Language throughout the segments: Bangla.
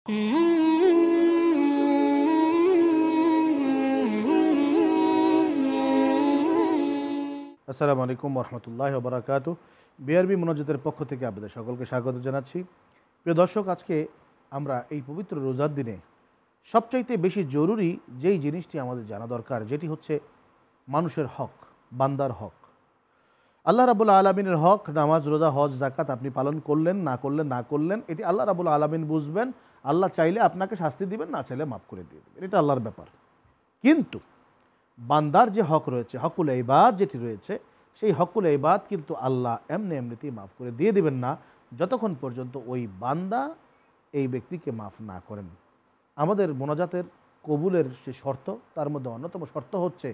আসসালামু আলাইকুম রহমতুল্লাহ বারাকাতু। বিআরবি মোনাজাতের পক্ষ থেকে আপনাদের সকলকে স্বাগত জানাচ্ছি। প্রিয় দর্শক, আজকে আমরা এই পবিত্র রোজার দিনে সবচাইতে বেশি জরুরি যেই জিনিসটি আমাদের জানা দরকার, যেটি হচ্ছে মানুষের হক, বান্দার হক। আল্লাহ রাবুল আলমিনের হক, নামাজ, রোজা, হজ, জাকাত আপনি পালন করলেন না করলেন এটি আল্লাহ রাবুল আলমিন বুঝবেন। আল্লাহ চাইলে আপনাকে শাস্তি দিবেন, না চাইলে মাফ করে দিয়ে দেবেন, এটা আল্লাহর ব্যাপার। কিন্তু বান্দার যে হক রয়েছে, হকুল ইবাদ যেটি রয়েছে, সেই হকুল ইবাদ কিন্তু আল্লাহ এমনিতেই মাফ করে দিয়ে দিবেন না, যতক্ষণ পর্যন্ত ওই বান্দা এই ব্যক্তিকে মাফ না করেন। আমাদের মোনাজাতের কবুলের যে শর্ত, তার মধ্যে অন্যতম শর্ত হচ্ছে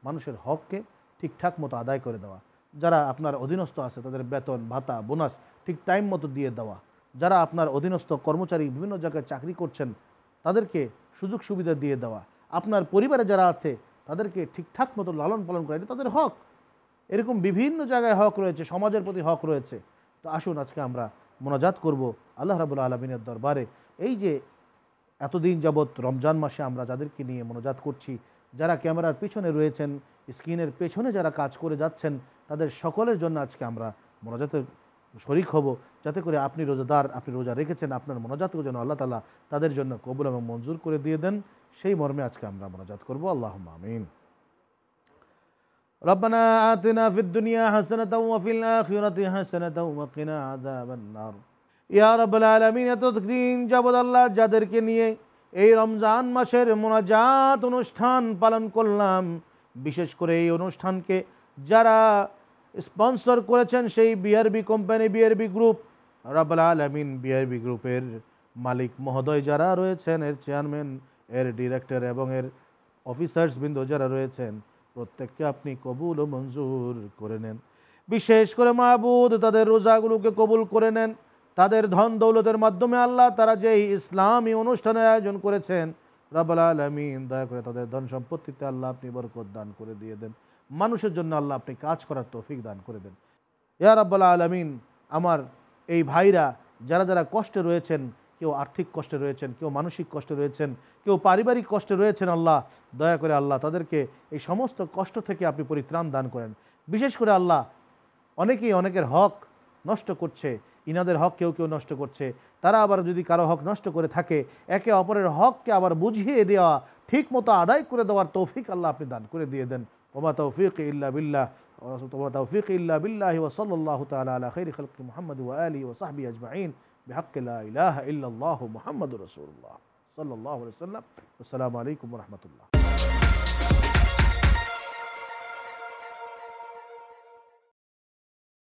মানুষের হককে ঠিকঠাক মতো আদায় করে দেওয়া। যারা আপনার অধীনস্থ আছে তাদের বেতন ভাতা বোনাস ঠিক টাইম মতো দিয়ে দেওয়া। যারা আপনার অধীনস্থ কর্মচারী বিভিন্ন জায়গায় চাকরি করছেন তাদেরকে সুযোগ সুবিধা দিয়ে দেওয়া। আপনার পরিবারে যারা আছে তাদেরকে ঠিকঠাক মতো লালন পালন করা, এটা তাদের হক। এরকম বিভিন্ন জায়গায় হক রয়েছে, সমাজের প্রতি হক রয়েছে। তো আসুন আজকে আমরা মোনাজাত করব আল্লাহ রাবুল আলমিনের দরবারে। এই যে এতদিন যাবৎ রমজান মাসে আমরা যাদেরকে নিয়ে মোনাজাত করছি, যারা ক্যামেরার পিছনে রয়েছেন, স্ক্রিনের পেছনে যারা কাজ করে যাচ্ছেন, তাদের সকলের জন্য আজকে আমরা মোনাজাতের শরিক হব, যাতে করে আপনি রোজাদার, আপনি রোজা রেখেছেন, আপনার মোনাজাতকে যেন আল্লাহ তাআলা তাদের জন্য কবুল এবং মঞ্জুর করে দিয়ে দেন, সেই মর্মে আজকে আমরা মোনাজাত করব। আল্লাহুম্মা আমিন। রব্বানা আতিনা ফিদ দুনিয়া হাসানাতাও ওয়া ফিল আখিরাতি হাসানাতাও ওয়া কিনা আযাবান নার। ইয়া রাব্বাল আলামিন, এতদিন যাবৎ আল্লাহ যাদেরকে নিয়ে এই রমজান মাসের মোনাজাত অনুষ্ঠান পালন করলাম, বিশেষ করে এই অনুষ্ঠানকে যারা স্পন্সর করেছেন সেই বিআরবি কোম্পানি, বিআরবি গ্রুপ, রাব্বাল আলামিন বিআরবি গ্রুপের মালিক মহোদয় যারা রয়েছেন, এর চেয়ারম্যান, এর ডিরেক্টর এবং এর অফিসার্স বৃন্দ যারা রয়েছেন, প্রত্যেককে আপনি কবুল ও মঞ্জুর করে নেন। বিশেষ করে মাহবুদ তাদের রোজাগুলোকে কবুল করে নেন। তাদের ধন দৌলতের মাধ্যমে আল্লাহ তারা যেই ইসলামী অনুষ্ঠানের আয়োজন করেছেন, রাব্বুল আলামিন দয়া করে তাদের ধন সম্পত্তিতে আল্লাহ আপনি বরকত দান করে দিয়ে দেন। মানুষের জন্য আল্লাহ আপনি কাজ করার তৌফিক দান করে দেন। ইয়া রাব্বুল আলামিন, আমার এই ভাইরা যারা যারা কষ্টে রয়েছেন, কেউ আর্থিক কষ্টে রয়েছেন, কেউ মানসিক কষ্টে রয়েছেন, কেউ পারিবারিক কষ্টে রয়েছেন, আল্লাহ দয়া করে আল্লাহ তাদেরকে এই সমস্ত কষ্ট থেকে আপনি পরিত্রাণ দান করেন। বিশেষ করে আল্লাহ অনেকেই অনেকের হক নষ্ট করছে, ইনাদের হক কেউ কেউ নষ্ট করছে। তারা আবার যদি কারো হক নষ্ট করে থাকে, একে অপরের হককে আবার বুঝিয়ে দেওয়া, ঠিক মতো আদায় করে দেওয়ার তৌফিক আল্লাহ আপনি দান করে দিয়ে দেন। ওমা তৌফিক ইল্লা বিল্লাহ, ওমা তৌফিক ইল্লা বিল্লাহি ওয়া সাল্লাল্লাহু তাআলা আলা খাইরি খালকি মুহাম্মদ ওয়া আলিহি ওয়া সাহবিহি আজমাইন বিহাক্কি লা ইলাহা ইল্লাল্লাহু মুহাম্মাদুর রাসূলুল্লাহ সাল্লাল্লাহু আলাইহি ওয়াসাল্লাম। আসসালামু আলাইকুম ওয়া রাহমাতুল্লাহ।